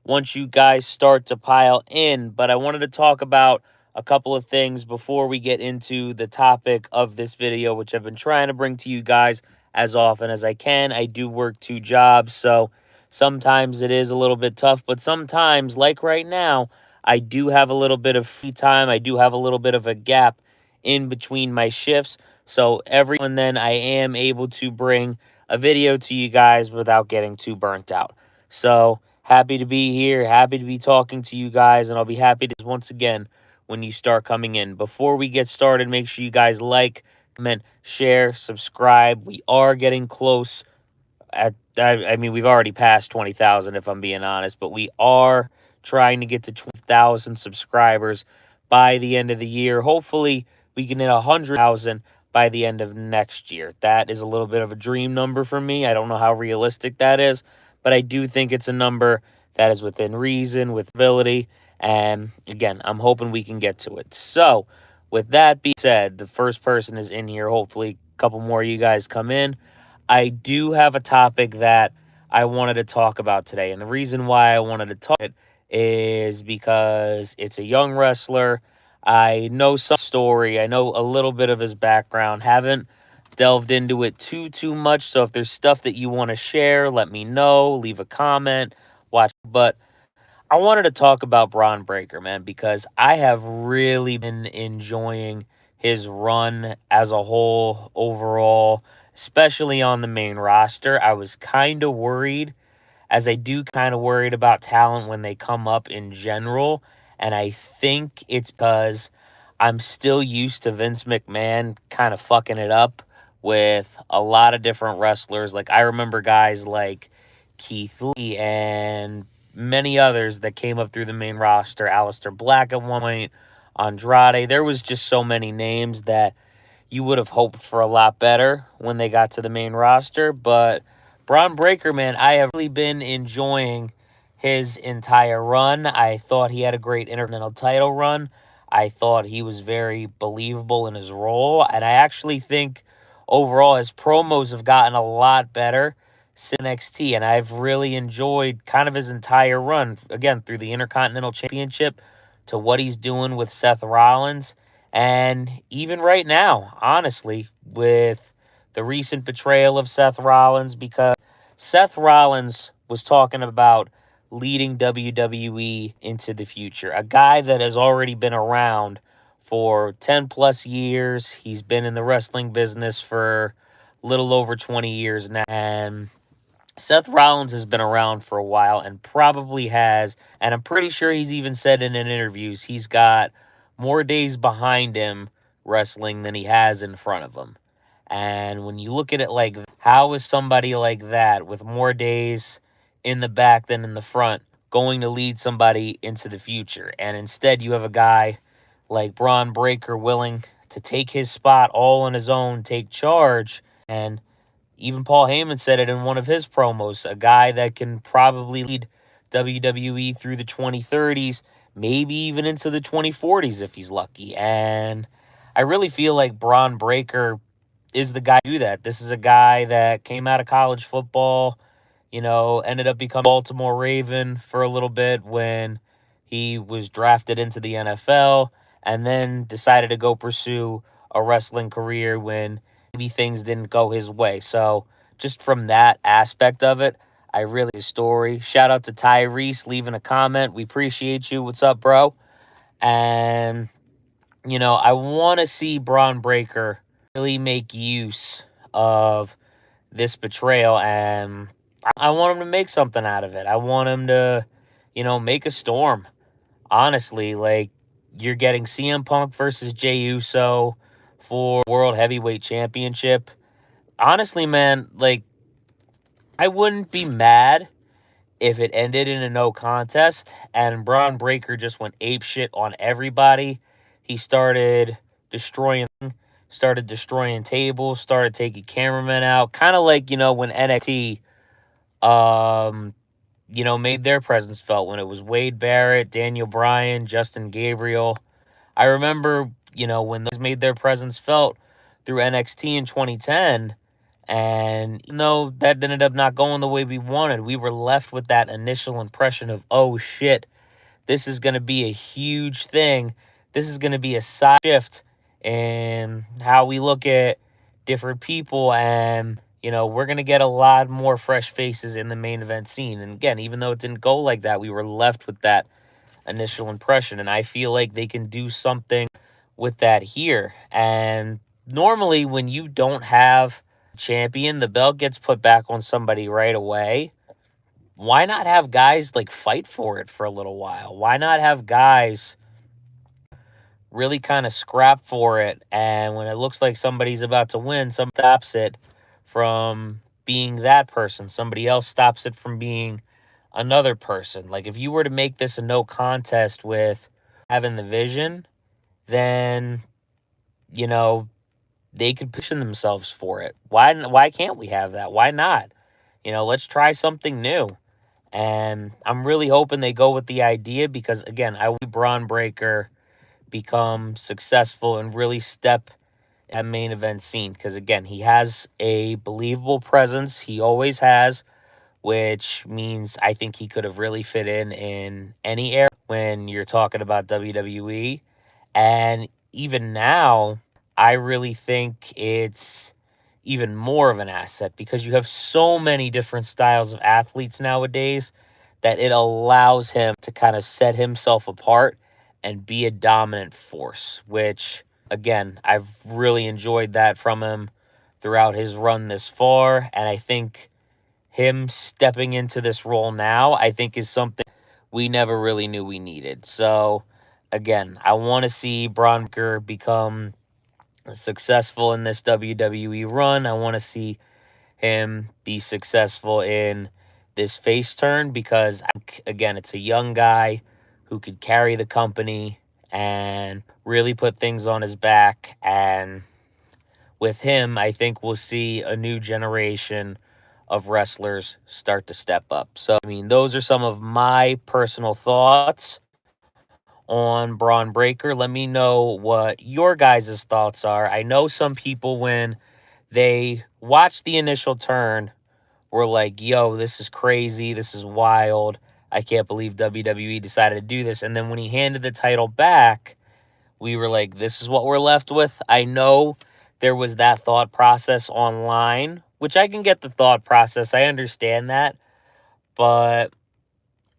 once you guys start to pile in. But I wanted to talk about a couple of things before we get into the topic of this video, which I've been trying to bring to you guys as often as I can. I do work 2 jobs, so sometimes it is a little bit tough, but sometimes, like right now, I do have a little bit of free time. I do have a little bit of a gap in between my shifts. So every now and then I am able to bring a video to you guys without getting too burnt out. So happy to be here, happy to be talking to you guys, and I'll be happy to once again when you start coming in. Before we get started, make sure you guys like, comment, share, subscribe. We are getting close. I mean, we've already passed 20,000 if I'm being honest, but we are trying to get to 20,000 subscribers by the end of the year. Hopefully, we can hit 100,000 by the end of next year. That is a little bit of a dream number for me. I don't know how realistic that is, but I do think it's a number that is within reason, with ability, and again, I'm hoping we can get to it. So, with that being said, the first person is in here. Hopefully, a couple more of you guys come in. I do have a topic that I wanted to talk about today. And the reason why I wanted to talk it is because it's a young wrestler. I know some story. I know a little bit of his background. Haven't delved into it too much. So if there's stuff that you want to share, let me know. Leave a comment. Watch. But I wanted to talk about Bron Breakker, man, because I have really been enjoying his run as a whole overall, especially on the main roster. I was kind of worried, as I do kind of worried about talent when they come up in general. And I think it's because I'm still used to Vince McMahon kind of fucking it up with a lot of different wrestlers. Like, I remember guys like Keith Lee and many others that came up through the main roster. Aleister Black at one point, Andrade. There was just so many names that you would have hoped for a lot better when they got to the main roster. But Bron Breakker, man, I have really been enjoying his entire run. I thought he had a great Intercontinental title run. I thought he was very believable in his role. And I actually think overall his promos have gotten a lot better since NXT. And I've really enjoyed kind of his entire run, again, through the Intercontinental Championship to what he's doing with Seth Rollins. And even right now, honestly, with the recent betrayal of Seth Rollins, because Seth Rollins was talking about leading WWE into the future. A guy that has already been around for 10 plus years. He's been in the wrestling business for a little over 20 years now. And Seth Rollins has been around for a while and probably has, and I'm pretty sure he's even said in interviews, he's got more days behind him wrestling than he has in front of him. And when you look at it like, how is somebody like that with more days in the back than in the front going to lead somebody into the future? And instead you have a guy like Bron Breakker willing to take his spot all on his own, take charge. And even Paul Heyman said it in one of his promos, a guy that can probably lead WWE through the 2030s, maybe even into the 2040s if he's lucky. And I really feel like Bron Breakker is the guy to do that. This is a guy that came out of college football, ended up becoming a Baltimore Raven for a little bit when he was drafted into the NFL, and then decided to go pursue a wrestling career when maybe things didn't go his way. So just from that aspect of it, I really the story. Shout out to Tyrese leaving a comment. We appreciate you. What's up, bro? And I want to see Bron Breakker really make use of this betrayal, and I want him to make something out of it. I want him to, make a storm. Honestly, like, you're getting CM Punk versus Jey Uso for World Heavyweight Championship. Honestly, man, like, I wouldn't be mad if it ended in a no contest and Bron Breakker just went apeshit on everybody. He started destroying tables, started taking cameramen out, kind of like, when NXT made their presence felt, when it was Wade Barrett, Daniel Bryan, Justin Gabriel. I remember, when those made their presence felt through NXT in 2010, And no, that ended up not going the way we wanted. We were left with that initial impression of, oh shit, this is going to be a huge thing. This is going to be a side shift in how we look at different people. And, we're going to get a lot more fresh faces in the main event scene. And again, even though it didn't go like that, we were left with that initial impression. And I feel like they can do something with that here. And normally, when you don't have champion, the belt gets put back on somebody right away. Why not have guys like fight for it for a little while? Why not have guys really kind of scrap for it? And when it looks like somebody's about to win, somebody stops it from being that person. Somebody else stops it from being another person. Like if you were to make this a no contest with having the vision, then, they could position themselves for it. Why can't we have that? Why not? Let's try something new. And I'm really hoping they go with the idea because, again, I want Bron Breakker become successful and really step at main event scene. Because, again, he has a believable presence. He always has, which means I think he could have really fit in any era when you're talking about WWE. And even now, I really think it's even more of an asset because you have so many different styles of athletes nowadays that it allows him to kind of set himself apart and be a dominant force, which, again, I've really enjoyed that from him throughout his run this far. And I think him stepping into this role now, I think is something we never really knew we needed. So, again, I want to see Bron Breakker become successful in this WWE run. I want to see him be successful in this face turn because, again, it's a young guy who could carry the company and really put things on his back. And with him, I think we'll see a new generation of wrestlers start to step up. So, those are some of my personal thoughts on Bron Breakker. Let me know what your guys' thoughts are. I know some people, when they watch the initial turn, were like, yo, this is crazy. This is wild. I can't believe WWE decided to do this. And then when he handed the title back, we were like, this is what we're left with. I know there was that thought process online, which I can get the thought process. I understand that. But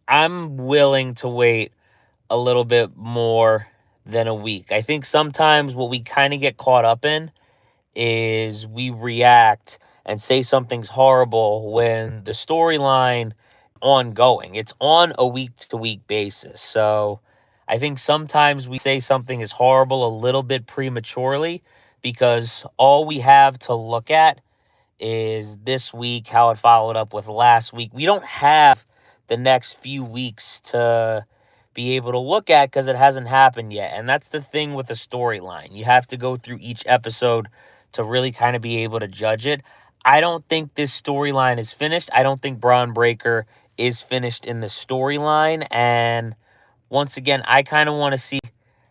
I'm willing to wait a little bit more than a week. I think sometimes what we kind of get caught up in is we react and say something's horrible when the storyline ongoing. It's on a week to week basis. So I think sometimes we say something is horrible a little bit prematurely because all we have to look at is this week, how it followed up with last week. We don't have the next few weeks to be able to look at because it hasn't happened yet. And that's the thing with a storyline. You have to go through each episode to really kind of be able to judge it. I don't think this storyline is finished. I don't think Bron Breakker is finished in the storyline. And once again, I kind of want to see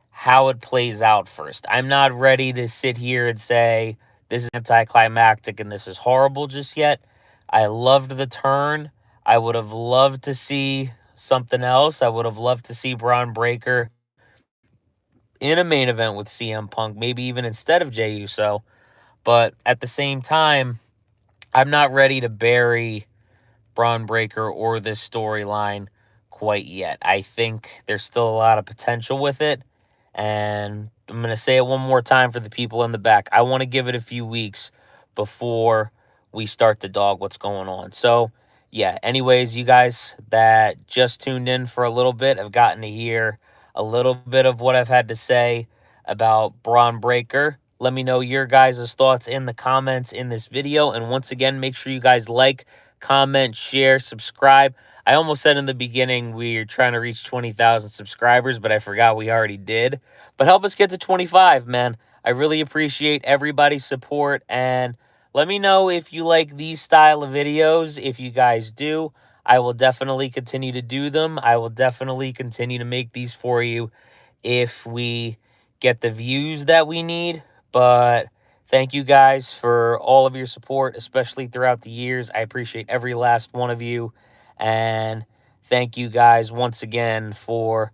how it plays out first. I'm not ready to sit here and say this is anticlimactic and this is horrible just yet. I loved the turn. I would have loved to see something else. I would have loved to see Bron Breakker in a main event with CM Punk, maybe even instead of Jey Uso. But at the same time, I'm not ready to bury Bron Breakker or this storyline quite yet. I think there's still a lot of potential with it. And I'm going to say it one more time for the people in the back. I want to give it a few weeks before we start to dog what's going on. So, yeah, anyways, you guys that just tuned in for a little bit have gotten to hear a little bit of what I've had to say about Bron Breakker. Let me know your guys' thoughts in the comments in this video. And once again, make sure you guys like, comment, share, subscribe. I almost said in the beginning we're trying to reach 20,000 subscribers, but I forgot we already did. But help us get to 25, man. I really appreciate everybody's support. And let me know if you like these style of videos. If you guys do, I will definitely continue to do them. I will definitely continue to make these for you if we get the views that we need. But Thank you guys for all of your support, especially throughout the years. I appreciate every last one of you. And thank you guys once again for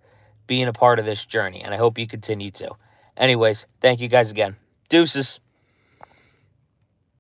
being a part of this journey. And I hope you continue to. Anyways, thank you guys again. Deuces.